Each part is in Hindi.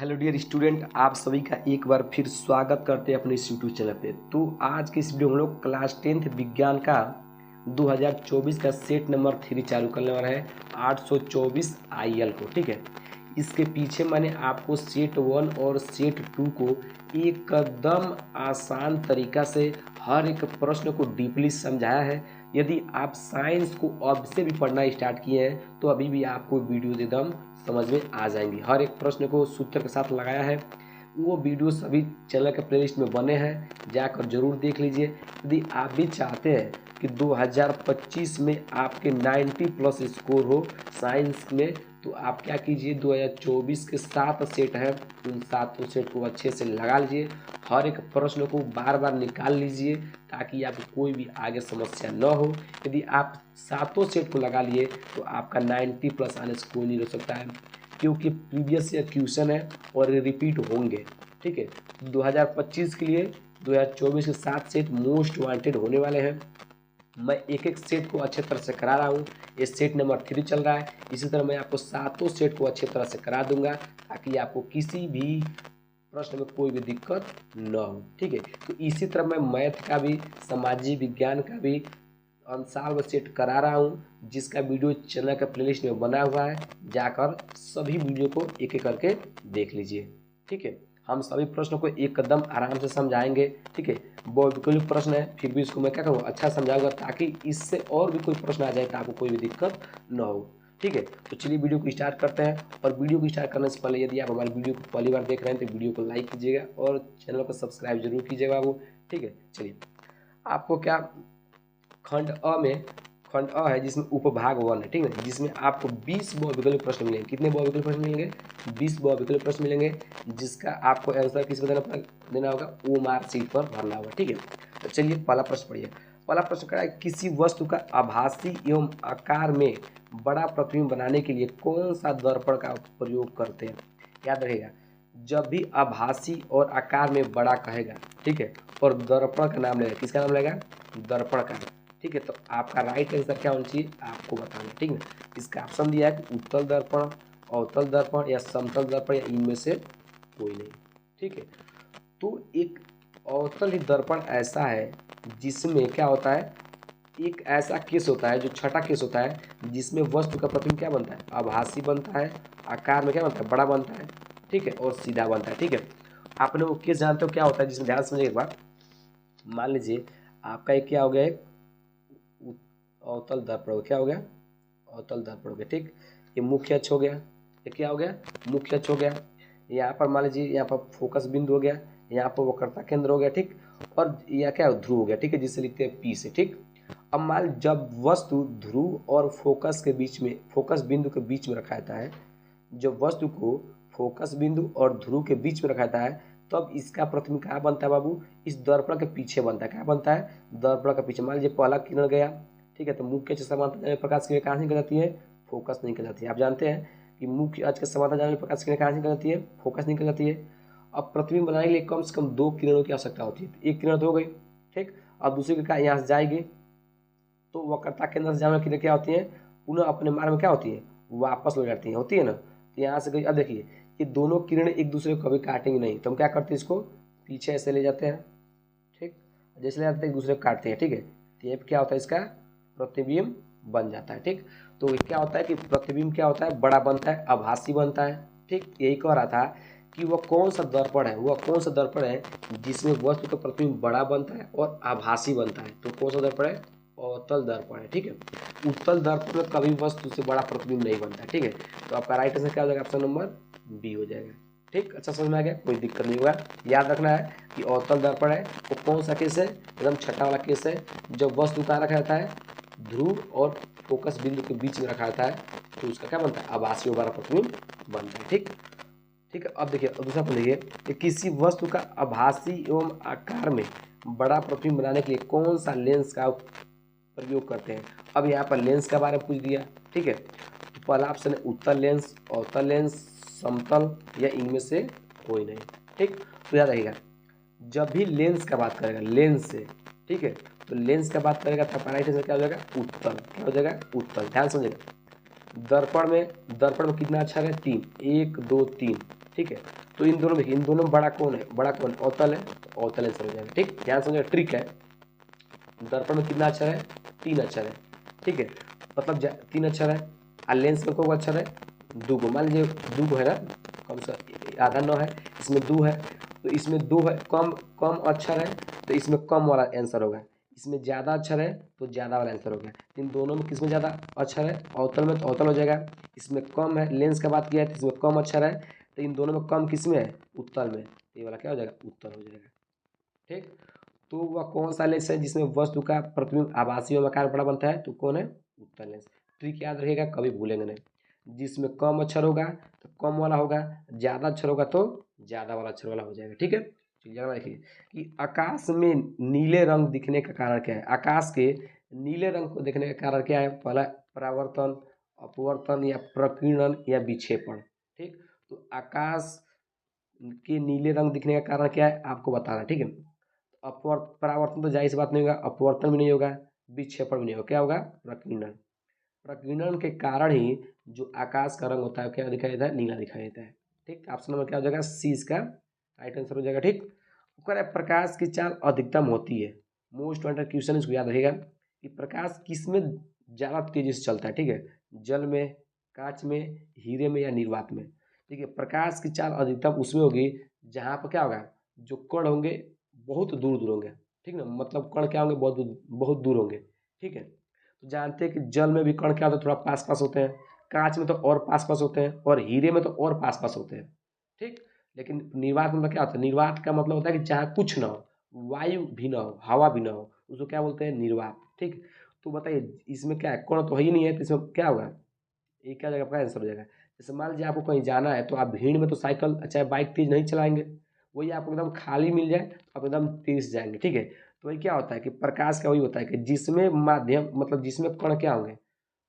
हेलो डियर स्टूडेंट, आप सभी का एक बार फिर स्वागत करते हैं अपने इस यूट्यूब चैनल पे। तो आज के इस वीडियो में हम लोग क्लास 10th विज्ञान का 2024 का सेट नंबर 3 चालू करने वाला है 824 IL को। ठीक है, इसके पीछे मैंने आपको सेट 1 और सेट 2 को एकदम आसान तरीका से हर एक प्रश्न को डीपली समझाया है। यदि आप साइंस को अब से भी पढ़ना स्टार्ट किए हैं तो अभी भी आपको वीडियो एकदम समझ में आ जाएंगी। हर एक प्रश्न को सूत्र के साथ लगाया है, वो वीडियो सभी चैनल के प्लेलिस्ट में बने हैं, जाकर जरूर देख लीजिए। यदि आप भी चाहते हैं कि 2025 में आपके 90 प्लस स्कोर हो साइंस में, तो आप क्या कीजिए, 2024 के 7 सेट हैं, उन 7 सेट को अच्छे से लगा लीजिए। हर एक प्रश्न को बार बार निकाल लीजिए ताकि आपको कोई भी आगे समस्या न हो। यदि आप 7 सेट को लगा लिए तो आपका 90 प्लस आने से कोई नहीं रोक सकता है, क्योंकि प्रीवियस ईयर क्वेश्चन है और रिपीट होंगे। ठीक है, 2025 के लिए 2024 के 7 सेट मोस्ट वांटेड होने वाले हैं। मैं एक एक सेट को अच्छे तरह से करा रहा हूँ। ये सेट नंबर 3 चल रहा है। इसी तरह मैं आपको 7 सेट को अच्छे तरह से करा दूंगा ताकि आपको किसी भी प्रश्न में कोई भी दिक्कत न हो। ठीक है, तो इसी तरह मैं मैथ का भी, सामाजिक विज्ञान का भी अनुसार वो सेट करा रहा हूँ, जिसका वीडियो चैनल का प्लेलिस्ट में बना हुआ है। जाकर सभी वीडियो को एक एक करके देख लीजिए। ठीक है, हम सभी प्रश्नों को एक कदम आराम से समझाएंगे। ठीक है, बहुविकल्प प्रश्न है, फिर भी इसको मैं क्या करूँगा, अच्छा समझाऊंगा ताकि इससे और भी कोई प्रश्न आ जाए तो आपको कोई भी दिक्कत न हो। ठीक है, तो चलिए वीडियो को स्टार्ट करते हैं। और वीडियो को स्टार्ट करने से पहले यदि आप हमारे वीडियो को पहली बार देख रहे हैं तो वीडियो को लाइक कीजिएगा और चैनल को सब्सक्राइब जरूर कीजिएगा बाबू। ठीक है, चलिए आपको क्या, खंड अ है जिसमें उपभाग 1 है। ठीक है, जिसमें आपको 20 बहुविकल्प प्रश्न मिलेंगे। कितने बहुविकल्प प्रश्न मिलेंगे? 20 बहुविकल्प प्रश्न मिलेंगे, जिसका आपको आंसर किस पर देना होगा, OMR शीट पर भरना होगा। ठीक है, तो चलिए पहला प्रश्न पढ़िए। पहला प्रश्न क्या है, किसी वस्तु का आभासी एवं आकार में बड़ा प्रतिबिंब बनाने के लिए कौन सा दर्पण का प्रयोग करते हैं? याद रखेगा, जब भी आभासी और आकार में बड़ा कहेगा, ठीक है, और दर्पण का नाम लेगा, किसका नाम लेगा? दर्पण का। ठीक है, तो आपका राइट आंसर क्या होना चाहिए आपको बताना। ठीक है, इसका ऑप्शन दिया है कि उत्तल दर्पण, अवतल दर्पण या समतल दर्पण या इनमें से कोई नहीं। ठीक है, तो एक अवतल दर्पण ऐसा है जिसमें क्या होता है, एक ऐसा केस होता है जो छठा केस होता है जिसमें वस्तु का प्रतिबिंब क्या बनता है, आभासी बनता है, आकार में क्या बनता है, बड़ा बनता है। ठीक है, और सीधा बनता है। ठीक है, आपने वो केस जानते हो क्या होता है, जिसमें ध्यान समझिए एक बार। मान लीजिए आपका एक क्या हो गया, एक अवतल दर्पण, क्या हो गया, अवतल दर्पण हो गया। ठीक, ये मुख्य अक्ष हो गया, ये क्या हो गया, मुख्य अक्ष हो गया। यहाँ पर मान लीजिए यहाँ पर फोकस बिंदु हो गया, यहाँ पर वक्रता केंद्र हो गया। ठीक, और यह क्या ध्रुव हो गया। ठीक है, जिसे लिखते हैं P से। ठीक, अब मान जब वस्तु ध्रुव और फोकस के बीच में, फोकस बिंदु के बीच में रखा जाता है, जब वस्तु को फोकस बिंदु और ध्रुव के बीच में रखा जाता है, तब इसका प्रतिबिंब कहाँ बनता है बाबू, इस दर्पण के पीछे बनता है। क्या बनता है? दर्पण के पीछे। मान लीजिए पहला किरण गया, ठीक है, तो मुख्य अक्ष समांतर जाने प्रकाश की कहाँ से निकल जाती है, फोकस निकल जाती है। आप जानते हैं कि मुख्य अक्ष के समांतर जाने प्रकाश की कहाँ से निकल जाती है, फोकस निकल जाती है। अब प्रतिबिंब बनाने के लिए कम से कम 2 किरणों की आवश्यकता होती है। एक किरण तो हो गई, ठीक, अब दूसरी किरण यहाँ से जाएगी तो वक्रता केंद्र से जाने वाली किरण क्या होती है, पुनः अपने मार्ग में क्या होती है, वापस लौट जाती है, होती है ना। तो यहाँ से गई, अब देखिए ये दोनों किरणें एक दूसरे को कभी काटेंगे नहीं, तो हम क्या करते हैं, इसको पीछे ऐसे ले जाते हैं। ठीक, जैसे ले जाते हैं एक दूसरे को काटते हैं। ठीक है, तो ये क्या होता है, इसका प्रतिबिंब बन जाता है। ठीक, तो क्या होता है कि प्रतिबिंब क्या होता है, बड़ा बनता है, आभासी बनता है। ठीक, यही कह रहा था कि वह कौन सा दर्पण है, वह कौन सा दर्पण है जिसमें वस्तु का प्रतिबिंब बड़ा बनता है और आभासी बनता है। तो कौन सा दर्पण है, अवतल दर्पण है। ठीक है, उत्तल दर्पण में कभी वस्तु से बड़ा प्रतिबिंब नहीं बनता है। ठीक है, तो आपका राइट आंसर क्या हो जाएगा, ऑप्शन नंबर बी हो जाएगा। ठीक, अच्छा समझ में आ गया, कोई दिक्कत नहीं होगा। याद रखना है कि अवतल दर्पण है वो कौन सा केस है, एकदम छठा वाला केस है, जब वस्तु कहाँ रखा जाता है, ध्रुव और फोकस बिंदु के बीच में रखा जाता है, तो उसका क्या बनता है, आभासी बड़ा प्रतिबिंब बनता है। ठीक, ठीक है, अब देखिए दूसरा पॉइंट देखिए कि किसी वस्तु का आभासी एवं आकार में बड़ा प्रतिबिंब बनाने के लिए कौन सा लेंस का प्रयोग करते हैं। अब यहाँ पर लेंस के बारे में पूछ दिया। ठीक है, तो पहला ऑप्शन है उत्तल लेंस, अवतल लेंस, समतल या इनमें से कोई नहीं। ठीक, तो याद रहिएगा जब भी लेंस का बात करेगा, लेंस से, ठीक है, तो लेंस का बात करेगा तो राइट आंसर क्या हो जाएगा, उत्तल। क्या हो जाएगा, उत्तल। ध्यान समझिएगा, दर्पण में कितना अक्षर है, 3, 1 2 3। ठीक ठीक है। तो इन दोनों में देखिए, इन दोनों में बड़ा कौन है, बड़ा कौन अवतल है, तो अवतल आंसर हो जाएगा। ठीक, ध्यान समझिएगा, ट्रिक है। दर्पण में कितना अक्षर है, 3 अक्षर है, ठीक है, मतलब 3 अक्षर है। और लेंस में कौन अक्षर है, 2 गो, मान लीजिए 2 गो है ना, कम से आधा 9 है, इसमें 2 है, तो इसमें 2 है, कम कम अक्षर है तो इसमें कम वाला आंसर होगा, इसमें ज़्यादा अक्षर है तो ज़्यादा वाला आंसर होगा। इन दोनों में किसमें ज़्यादा अक्षर है, अवतल में, तो अवतल हो जाएगा। इसमें कम है, लेंस का बात किया है तो इसमें कम अक्षर है, तो इन दोनों में कम किसमें है, उत्तल में, ये वाला क्या हो जाएगा, उत्तल हो जाएगा। ठीक, तो वह कौन सा लेंस है जिसमें वस्तु का प्रतिबिंब आभासी और आकार बड़ा बनता है, तो कौन है, उत्तल लेंस। ट्रिक याद रखिएगा, कभी भूलेंगे नहीं। जिसमें कम अक्षर होगा तो कम वाला होगा, ज़्यादा अक्षर होगा तो ज़्यादा वाला अक्षर वाला हो जाएगा। ठीक है, चलिए अगला देखिए कि आकाश में नीले रंग दिखने का कारण क्या है। आकाश के नीले रंग को देखने का कारण क्या है, पहला परावर्तन, अपवर्तन या प्रकीर्णन या विक्षेपण। ठीक, तो आकाश के नीले रंग दिखने का कारण क्या है आपको बताना। ठीक है, परावर्तन तो जाहिर सी बात नहीं होगा, अपवर्तन भी नहीं होगा, विक्षेपण भी नहीं होगा, क्या होगा, प्रकीर्णन। प्रकीर्णन के कारण ही जो आकाश का रंग होता है क्या दिखाई देता है, नीला दिखाई देता है। ठीक, ऑप्शन नंबर क्या हो जाएगा, सी इसका राइट आंसर हो जाएगा। ठीक, प्रकाश की चाल अधिकतम होती है, मोस्ट वांटेड क्वेश्चन, इसको याद रखिएगा कि प्रकाश किस में ज़्यादा तेजी से चलता है। ठीक है, जल में, कांच में, हीरे में या निर्वात में। ठीक है, प्रकाश की चाल अधिकतम उसमें होगी जहाँ पर क्या होगा, जो कण होंगे बहुत दूर दूर होंगे। ठीक ना, मतलब कण क्या होंगे, बहुत दूर होंगे। ठीक है, तो जानते हैं कि जल में भी कण क्या होते हैं, थोड़ा पास पास होते हैं, कांच में तो और पास पास होते हैं, और हीरे में तो और पास पास होते हैं। ठीक, लेकिन निर्वात में क्या होता है, निर्वात का मतलब होता है कि जहाँ कुछ ना हो, वायु भी ना हो, हवा भी ना हो, उसको क्या बोलते हैं, निर्वात। ठीक, तो बताइए इसमें क्या है, कण तो है ही नहीं है, तो इसमें क्या होगा, ये क्या जगह आपका आंसर हो जाएगा। जैसे मान लीजिए आपको कहीं जाना है तो आप भीड़ में तो साइकिल चाहे बाइक तेज नहीं चलाएंगे, वही आपको एकदम खाली मिल जाए तो आप एकदम तेज से जाएंगे। ठीक है, तो वही क्या होता है कि प्रकाश का वही होता है कि जिसमें माध्यम, मतलब जिसमें कण क्या होंगे,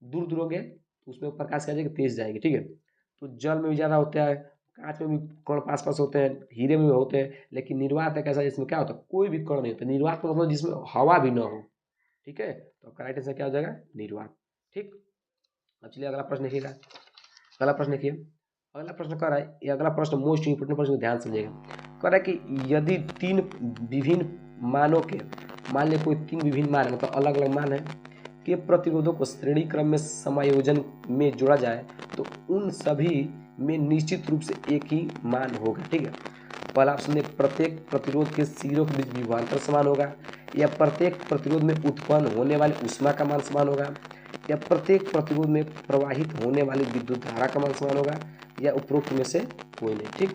दूर दूर होंगे, तो उसमें प्रकाश क्या जाएगा, तेज जाएगी। ठीक है, तो जल में भी ज़्यादा होता है, कांच में भी कण पास पास होते हैं, हीरे में भी होते हैं, लेकिन निर्वात एक ऐसा जिसमें क्या होता है, कोई भी कण नहीं होता। निर्वात का मतलब जिसमें हवा भी ना हो। ठीक है, तो आपका राइट आंसर क्या हो जाएगा, निर्वात। ठीक, अब चलिए अगला प्रश्न देखिएगा। अगला प्रश्न देखिए, अगला प्रश्न कह रहा है, ये अगला प्रश्न मोस्ट इंपोर्टेंट प्रश्न, ध्यान समझिएगा। कह रहा है कि यदि 3 विभिन्न मानों के, मान लिया कोई 3 विभिन्न मान है, मतलब अलग अलग मान है, के प्रतिरोधों को श्रेणी क्रम में समायोजन में जोड़ा जाए तो उन सभी में निश्चित रूप से एक ही मान होगा। ठीक है, पहला ऑप्शन है प्रत्येक प्रतिरोध के सिरों के बीच विभवांतर समान होगा, या प्रत्येक प्रतिरोध में उत्पन्न होने वाली ऊष्मा का मान समान होगा, या प्रत्येक प्रतिरोध में प्रवाहित होने वाली विद्युत धारा का मान समान होगा, या उपरोक्त में से कोई नहीं। ठीक,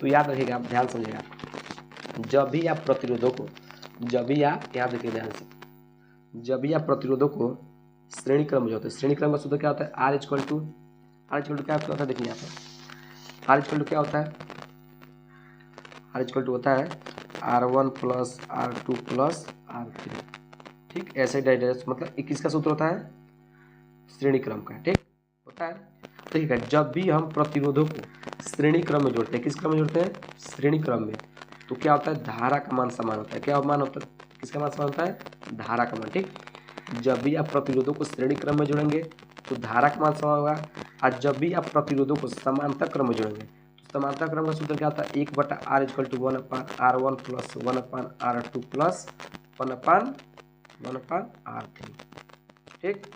तो याद रखिएगा, आप ध्यान समझिएगा, जब भी आप प्रतिरोधों को, जब भी आप याद रखिए ध्यान से, जब भी आप प्रतिरोधों को श्रेणी क्रम में जोड़ते हैं, श्रेणी क्रम का सूत्र क्या होता है, आर इक्वल टू क्या होता है, देखिए यहाँ पर आर इक्वल टू क्या होता है, आर इक्वल टू होता है R1 plus R2 plus R3। ठीक, ऐसे डायरेक्ट मतलब 21 का सूत्र होता है श्रेणी क्रम का। ठीक, होता है, ठीक है, जब भी हम प्रतिरोधों को श्रेणी क्रम में जोड़ते हैं, किस क्रम में जोड़ते हैं, श्रेणी क्रम में, तो क्या होता है, धारा का मान समान होता है। क्या मान होता है, किसका मान समान होता है, धारा का मान। ठीक, जब भी आप प्रतिरोधों को श्रेणी क्रम में जोड़ेंगे तो धारा का मान समान होगा, और जब भी आप प्रतिरोधों को समांतर क्रम में जोड़ेंगे तो समांतर क्रम का सूत्र क्या होता है, 1/r equal to 1/r1 plus 1/r2 plus 1/r3। ठीक,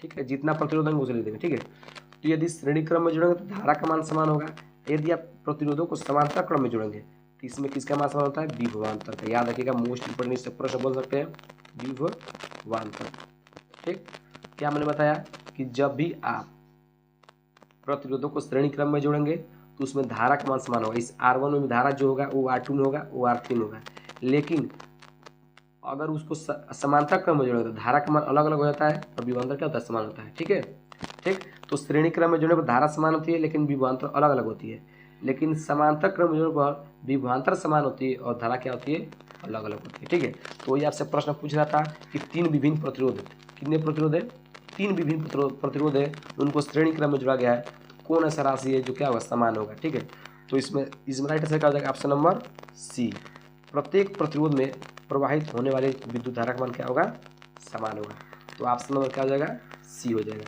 ठीक है, जितना प्रतिरोध होंगे उसे लिख देंगे। ठीक है, तो यदि श्रेणी क्रम में जोड़ेंगे तो धारा का मान समान होगा, यदि आप प्रतिरोधों को समांतर क्रम में जोड़ेंगे तो इसमें किसका मान समान होता है, विभवांतर का। याद रखिएगा, मोस्ट इंपोर्टेंट इससे प्रश्न बोल सकते हैं, विभवांतर। ठीक, क्या मैंने बताया कि जब भी आप प्रतिरोधों को श्रेणी क्रम में जोड़ेंगे तो उसमें धारा का मान समान होगा। इस R1 में भी धारा जो होगा वो R2 में होगा, वो R3 में होगा, लेकिन अगर उसको समांतर क्रम में जोड़ेंगे तो धारा का मान अलग अलग हो जाता है और विभवांतर क्या होता है, समान होता है। ठीक है, ठीक, तो श्रेणी क्रम में जोड़ने पर धारा समान होती है लेकिन विभवांतर अलग अलग होती है, लेकिन समांतर क्रम में जोड़ने पर विभवांतर समान होती है और धारा क्या होती है, अलग अलग होती है। ठीक है, तो ये आपसे प्रश्न पूछ रहा था कि 3 विभिन्न प्रतिरोध, कितने प्रतिरोध है, 3 विभिन्न प्रतिरोध है, उनको श्रेणी क्रम में जोड़ा गया है, कौन ऐसा राशि है जो क्या होगा, समान होगा। ठीक है, तो इसमें राइट आंसर क्या हो जाएगा, ऑप्शन नंबर सी, प्रत्येक प्रतिरोध में प्रवाहित होने वाली विद्युत धारा का मान क्या होगा, समान होगा। तो ऑप्शन नंबर क्या हो जाएगा, सी हो जाएगा।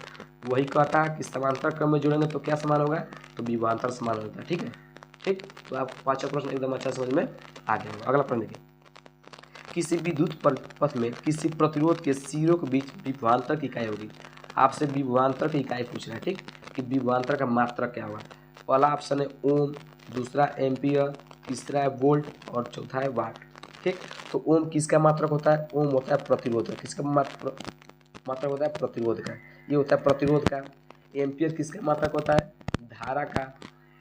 वही कहता है कि समांतर क्रम में जोड़ेंगे तो क्या समान होगा, तो विभवांतर समान होता है। ठीक है, ठीक, तो आप पांचवा प्रश्न एकदम अच्छा समझ में आ गया होगा। अगला प्रश्न देखिए, किसी विद्युत पथ में किसी प्रतिरोध के सिरों के बीच विभवांतर की इकाई होगी। आपसे विभवांतर की इकाई पूछ रहा है, ठीक, कि विभवांतर का मात्रक क्या होगा। पहला ऑप्शन है ओम, दूसरा एम्पियर, तीसरा है वोल्ट और चौथा है वाट। ठीक, तो ओम किसका मात्रक होता है? ओम होता है प्रतिरोध का। किसका मात्रक होता है? प्रतिरोध का। ये होता है प्रतिरोध का। एम्पियर किसका मात्रक होता है? धारा का।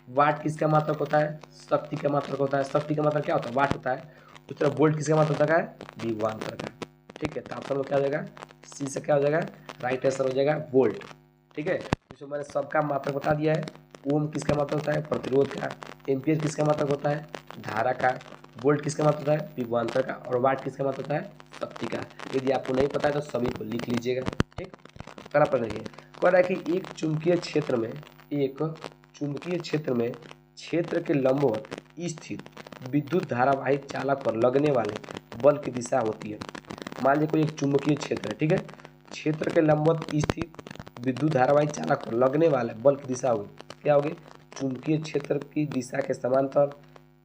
वाट किसका मात्रक होता है? शक्ति का मात्रक होता है। शक्ति का मात्रक क्या होता है? वाट होता है। उस तरह वोल्ट किसका मात्रक होता है? विभवांतर का। ठीक है, तो ऑप्शन में क्या हो जाएगा? सी से क्या हो जाएगा? राइट आंसर हो जाएगा वोल्ट। ठीक है, इसमें मैंने सबका मात्रक बता दिया है। ओम किसका मात्रक होता है? प्रतिरोध का। एम्पियर किसका मात्रक होता है? धारा का। वोल्ट किसका मात्रक होता है? विभवांतर का। और वाट किसका मात्रक होता है? शक्ति का। यदि आपको नहीं पता है तो सभी को लिख लीजिएगा। ठीक, अगला प्रश्न देखिए, कह रहा है कि एक चुंबकीय क्षेत्र में क्षेत्र के लंबवत स्थित विद्युत धारावाहिक चालक पर लगने वाले बल की दिशा होती है। मान लीजिए कोई एक चुंबकीय क्षेत्र है, ठीक है, क्षेत्र के लंबवत स्थित विद्युत धारावाहिक चालक पर लगने वाले बल की दिशा होगी, क्या होगी? चुंबकीय क्षेत्र की दिशा के समांतर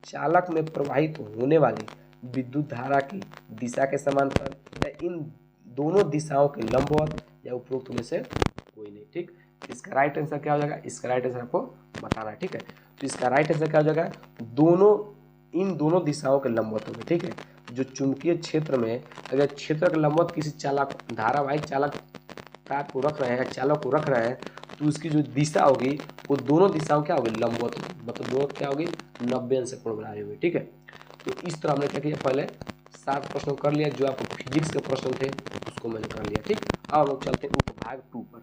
चालक में प्रवाहित होने वाली विद्युत धारा की दिशा के समांतर या इन दोनों दिशाओं के लंबवत या उपरोक्त में से कोई नहीं। ठीक, इसका राइट आंसर क्या हो जाएगा? इसका राइट आंसर आपको बताना है। ठीक है, तो इसका राइट आंसर क्या हो जाएगा? इन दोनों दिशाओं के लंबवत होंगे। ठीक है, जो चुंबकीय क्षेत्र में अगर क्षेत्र के लंबवत किसी चालक धारावाहिक चालक को रख रहे हैं, चालक को रख रहे हैं, तो उसकी जो दिशा होगी वो दोनों दिशाओं क्या होगी? लंबवत होगी, मतलब दोनों क्या होगी? 90 अंश से कोण बना रही होगी। ठीक है, तो इस तरह हमने क्या किया, पहले 7 प्रश्न कर लिया, जो आपको फिजिक्स के प्रश्न थे उसको मैंने कर लिया। ठीक, अब हम लोग चलते हैं उपभाग 2 पर।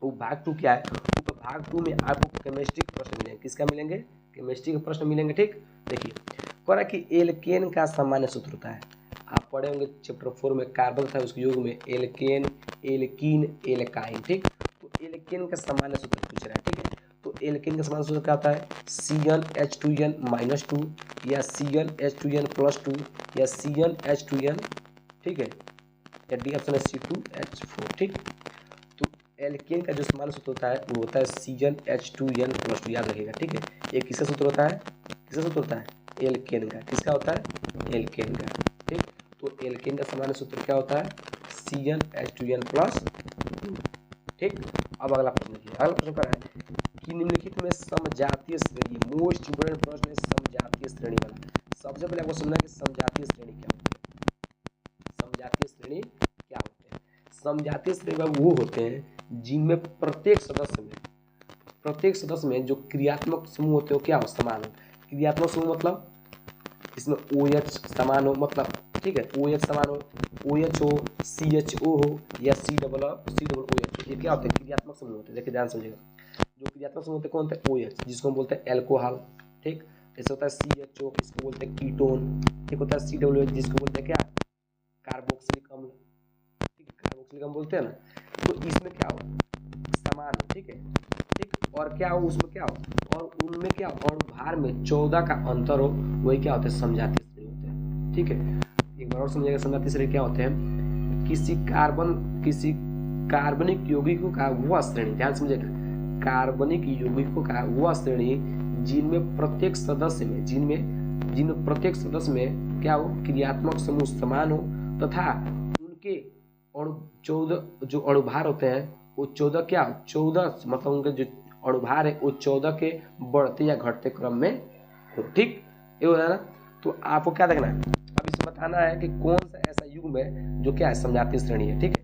उपभाग 2 क्या है? उपभाग 2 में आपको केमिस्ट्री के प्रश्न मिलेंगे। किसका मिलेंगे? केमिस्ट्री के प्रश्न मिलेंगे। ठीक, देखिए, कह रहा है कि एल्केन का सामान्य सूत्र होता है। आप पढ़े होंगे चैप्टर 4 में, कार्बन था उसके योग में एल्केन, एल्कीन, एल्काइन। ठीक, तो एल्केन का सामान्य सूत्र पूछ रहा है। ठीक है, तो एल्केन का सामान्य सूत्र क्या होता है? CnH2n-2 या CnH2n+2 या CnH2n। ठीक है, या डी ऑप्शन है C2H4। ठीक, तो एल्केन का जो सामान्य सूत्र होता है वो होता है CnH2n+2, याद रखिएगा। ठीक है, ये किसका सूत्र होता है? किसका सूत्र होता है? एल्केन का। किसका होता है? एल्केन का। ठीक, तो एल्केन का सामान्य सूत्र क्या होता है? CnH2n+2। ठीक, अब अगला प्रश्न देखिए। अगला प्रश्न क्या है कि निम्नलिखित में समजातीय श्रेणी, मोस्ट इंपोर्टेंट प्रश्न है समजातीय श्रेणी वाला। सबसे पहले आपको समझना है कि समजातीय श्रेणी क्या होती है। समजातीय श्रेणी क्या होते हैं? समजातीय श्रेणी वो होते हैं जिनमें प्रत्येक सदस्य में जो क्रियात्मक समूह होते हो क्या हो? समान हो। क्रियात्मक समूह मतलब इसमें OH समान हो, मतलब ठीक है, OH समान हो, OH हो, CHO हो या COOH। ये क्या होते हैं? क्रियात्मक समूह होते हैं। देखिए ध्यान समझिएगा, जो क्रियात्मक समूह होते हैं कौन होते हैं? OH, जिसको हम बोलते हैं एल्कोहल। ठीक, जैसे होता है CHO, इसको बोलते हैं कीटोन। एक होता है COOH, जिसको बोलते हैं क्या? कार्बोक्सिलिक अम्ल। ठीक है, कार्बोक्सिलिक अम्ल बोलते हैं ना। तो इसमें क्या हो? समान हो। ठीक है, ठीक, और क्या हो उसमें? क्या हो? और उनमें क्या हो? और भार में 14 का अंतर हो, वही क्या होते हैं? समजातीय श्रेणी होते हैं। ठीक है, एक बार और समझिएगा, समजातीय श्रेणी क्या होते हैं? किसी कार्बनिक यौगिकों का वह श्रेणी, ध्यान समझिएगा, कार्बनिक यौगिकों का वह श्रेणी जिनमें प्रत्येक सदस्य में क्या हो? क्रियात्मक समूह समान हो तथा उनके और 14 जो अणुभार होते हैं वो 14 क्या? 14 मतलब उनके जो अणुभार है वो 14 के बढ़ते या घटते क्रम में हो। ठीक, ये हो रहा है ना। तो आपको क्या देखना है? अब इसे बताना है कि कौन सा ऐसा युग्म है जो क्या है? समजातीय श्रेणी है। ठीक है,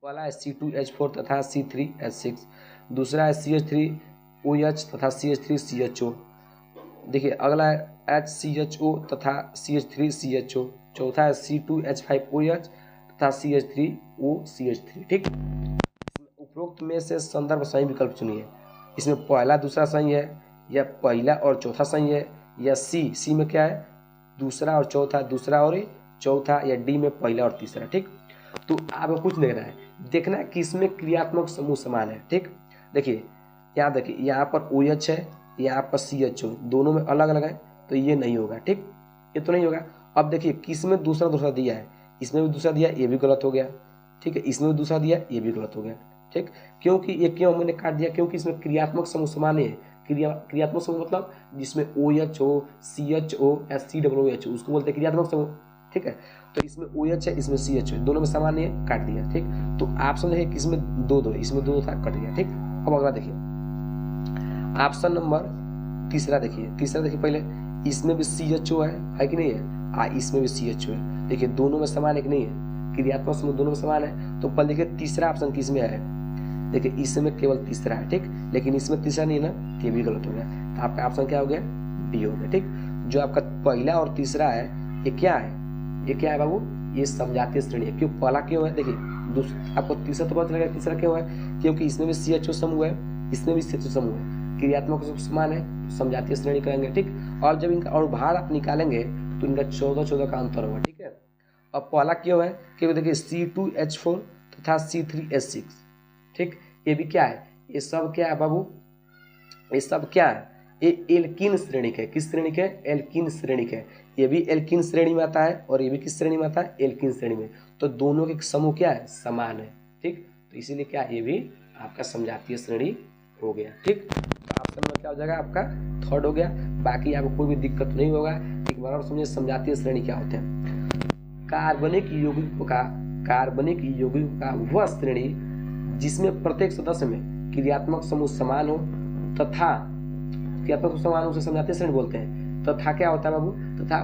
पहला है C2H4 तथा C3H6, दूसरा है CH3OH तथा CH3CHO। देखिए अगला है HCHO तथा CH3CHO, चौथा है C2H5OH तथा CH3OCH3। ठीक, उपरोक्त में से संदर्भ सही विकल्प चुनिए। इसमें पहला दूसरा सही है, या पहला और चौथा सही है, या सी में क्या है? दूसरा और चौथा, दूसरा और चौथा, या डी में पहला और तीसरा। ठीक, तो आपको कुछ देखना है, देखना है कि इसमें क्रियात्मक समूह समान है। ठीक, देखिए यहाँ देखिए, यहाँ पर OH है, यहाँ पर CHO, दोनों में अलग अलग है, तो ये नहीं होगा। ठीक, ये तो नहीं होगा। अब देखिए किसमें दूसरा दिया है, इसमें भी दूसरा दिया, ये भी गलत हो गया। ठीक है, इसमें भी दूसरा दिया, ये भी गलत हो गया। ठीक, क्योंकि ये क्यों मैंने काट दिया? क्योंकि इसमें क्रियात्मक समूह समान है, क्रियात्मक समूह मतलब जिसमें OH हो, CH हो या COOH हो, उसको बोलते हैं क्रियात्मक समूह। ठीक है, तो इसमें OH है, इसमें CH है, दोनों में समान है, काट दिया। ठीक, तो ऑप्शन देखिए किसमें 2 है, इसमें 2 था, कट गया। ठीक, अब अगला देखिए ऑप्शन नंबर तीसरा देखिए पहले, इसमें भी CHO है कि नहीं है, इसमें भी CHO है। देखिए दोनों में समान है कि नहीं है, क्रियात्मक समूह दोनों में समान है। तो पहले देखिए तीसरा ऑप्शन किसमें है, देखिए इसमें केवल तीसरा है। ठीक, लेकिन इसमें तीसरा नहीं है ना, ये भी गलत हो गया। तो आपका ऑप्शन क्या हो गया, बी हो गया। ठीक, जो आपका पहला और तीसरा है ये क्या है बाबू, ये समजातीय श्रेणी है। क्यों, पहला क्यों है, देखिए आपको तीसरा तो पता चलेगा तीसरा क्यों है, क्योंकि इसमें भी CHO समूह है, इसमें भी CHO समूह है, क्रियात्मक समान है, समजातीय श्रेणी करेंगे। ठीक, और जब इनका अनुभार आप निकालेंगे तो इनका 14 का अंतर होगा। ठीक है, अब पहला क्यों है, क्योंकि देखिए C2H4 तथा C3H6। ठीक, ये भी क्या है, ये सब क्या है बाबू, ये सब क्या है, ये एल्कीन श्रेणी है। किस श्रेणी के, एल्कीन श्रेणी है। ये भी एल्कीन श्रेणी में आता है और ये भी किस श्रेणी में आता है, एल्कीन श्रेणी में। तो दोनों के समूह क्या है, समान है। ठीक, तो इसीलिए क्या, ये भी आपका समजातीय श्रेणी हो गया। ठीक, तो ऑप्शन नंबर क्या हो जाएगा, आपका थर्ड हो गया। बाकी आपको कोई भी दिक्कत नहीं होगा। एक बार और समझिए समजातीय श्रेणी क्या होते हैं। कार्बनिक यौगिक का वह श्रेणी जिसमें प्रत्येक सदस्य में क्रियात्मक समूह समान हो तथा क्रियात्मक समान हो, उसे समजातीय श्रेणी बोलते हैं। तथा क्या होता है बाबू, तथा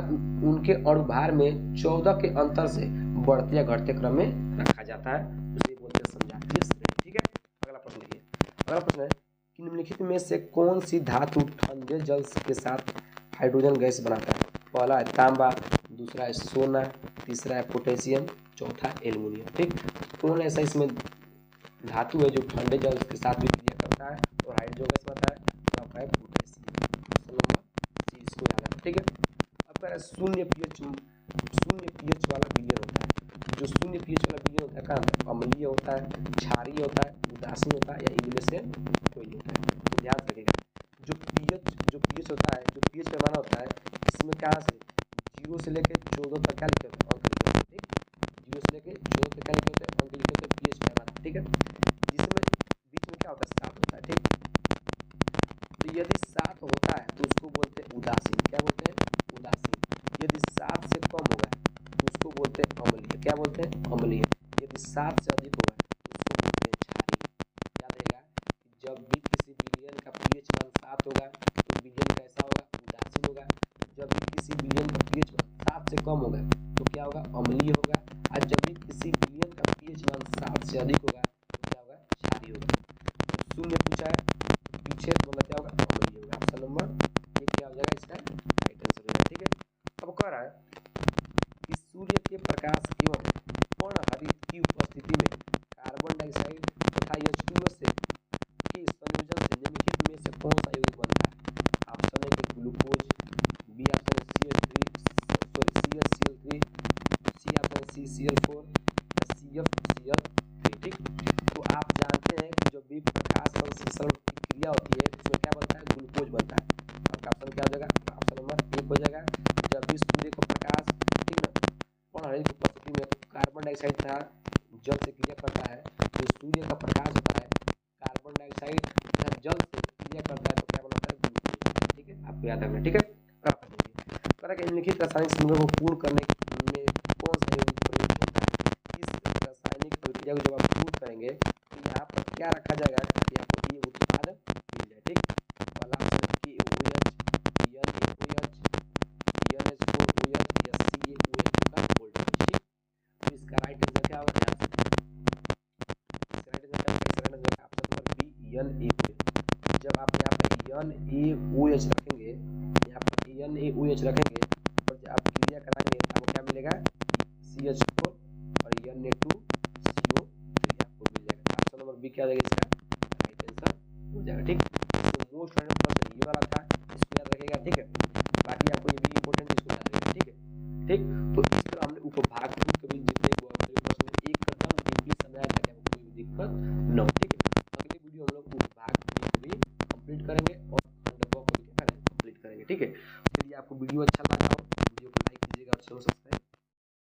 उनके अणुभार में 14 के अंतर से बढ़ते या घटते क्रम में रखा जाता है, उसे बोलते हैं समजातीय श्रेणी। ठीक है, अगला प्रश्न देखिए। अगला प्रश्न है कि निम्नलिखित में से कौन सी धातु ठंडे जल के साथ हाइड्रोजन गैस बनाता है। पहला है तांबा, दूसरा है सोना, तीसरा है पोटेशियम, चौथा एल्युमिनियम। ठीक, कौन ऐसा इसमें धातु है जो ठंडे जल के साथ भी क्रिया करता है और हाइड्रोजन गैस बनाता है, तो आपका है पोटेशियम। ऑप्शन नंबर सी, इसको याद रखना। ठीक है, अब कह रहा है शून्य पीएच वाला विलयन होता है। जो शून्य पीएच वाला विलयन होता है कहाँ, अम्लीय होता है, क्षारीय होता है, उदासीन होता है, या इनमें से कोई होता है। तो ध्यान रखिएगा, जो पीएच होता है, जो पीएच पैमाना होता है, इसमें कहाँ से 0 से लेकर 14 तक क्या लिखे होते हैं, अंक लिखे होते हैं। ठीक, 0 से लेकर 14 तक क्या लिखे होते हैं, अंक लिखे होते हैं, पीएच पैमाना। ठीक है, जिसमें बीच में क्या होता है, 7 होता है। ठीक, तो यदि 7 होता है तो उसको बोलते हैं उदासीन। क्या बोलते हैं, उदासीन। यदि 7 से कम होगा तो उसको बोलते हैं अम्लीय। क्या बोलते हैं, अम्लीय। यदि 7 से अधिक होगा तो उसको बोलते हैं क्षारीय। याद रहेगा, जब भी किसी विलयन का पीएच मान 7 होगा तो विलयन कैसा होगा, उदासीन होगा। जब भी किसी विलयन का पीएच मान 7 से कम होगा तो क्या होगा, अम्लीय होगा। और जब भी किसी विलयन का पीएच मान 7 से अधिक होगा तो क्या होगा, क्षारीय होगा। तो शून्य पूछा है, पीछे मतलब क्या होगा, अम्लीय होगा। ऑप्शन नंबर ये क्या हो जाएगा, इसका राइट आंसर होगा। ठीक है, अब कह रहा है कि सूर्य के प्रकाश एवं पर्णहरित की उपस्थिति में कार्बन डाइऑक्साइड तथा H2O से के संयोजन से निम्नलिखित में से कौन सा यौगिक बनता है। ऑप्शन है कि ग्लूकोज, बी ऑप्शन है CH3 सी ऑप्शन है CCl4 या CFCl3। ठीक, तो आप जानते हैं कि जब भी प्रकाश संश्लेषण की क्रिया होती है उसमें क्या बनता है, ग्लूकोज बनता है। आपका ऑप्शन क्या हो जाएगा, ऑप्शन नंबर 1 हो जाएगा। जब भी सूर्य का प्रकाश, ठीक ना, पर्णहरित की उपस्थिति में कार्बन डाइऑक्साइड तथा जल से क्रिया करता है, तो सूर्य का प्रकाश होता है, कार्बन डाइऑक्साइड तथा जल से क्रिया करता है, तो क्या बनता है, ग्लूकोज। ठीक है, आपको याद रखना। ठीक है, निम्नलिखित रासायनिक समूहों को पूर्ण करने में कौन सा यौगिक प्रयुक्त होता है। इस रासायनिक प्रक्रिया को जब आप पूर्ण करेंगे तो यहाँ पर क्या रखा जाएगा कि आपको ये उत्पाद मिल जाए। ठीक, पहला ऑप्शन है KOH, NaOH, NH4OH या CaOH का वोल्टेज। ठीक, तो इसका राइट आंसर क्या होगा, ध्यान से इसका राइट आंसर क्या, ऑप्शन नंबर बी NaOH। जब आप यहाँ पर NaOH रखेंगे, यहाँ पर NaOH रखेंगे और जब आप क्रिया कराएंगे आपको क्या मिलेगा, CH4 और Na2CO3 आपको मिल जाएगा। ऑप्शन नंबर बी क्या हो जाएगा, इसका राइट आंसर हो जाएगा। ठीक, तो मोस्ट वाइडेड प्रश्न ये वाला था, इसको याद रखिएगा। ठीक है, बाकी आपको ये भी इंपॉर्टेंट, इसको याद रखिएगा। ठीक है, ठीक, तो इस तरह हमने उपभाग के भी जितने प्रश्न एकदम डीपली समझाया ताकि आपको कोई दिक्कत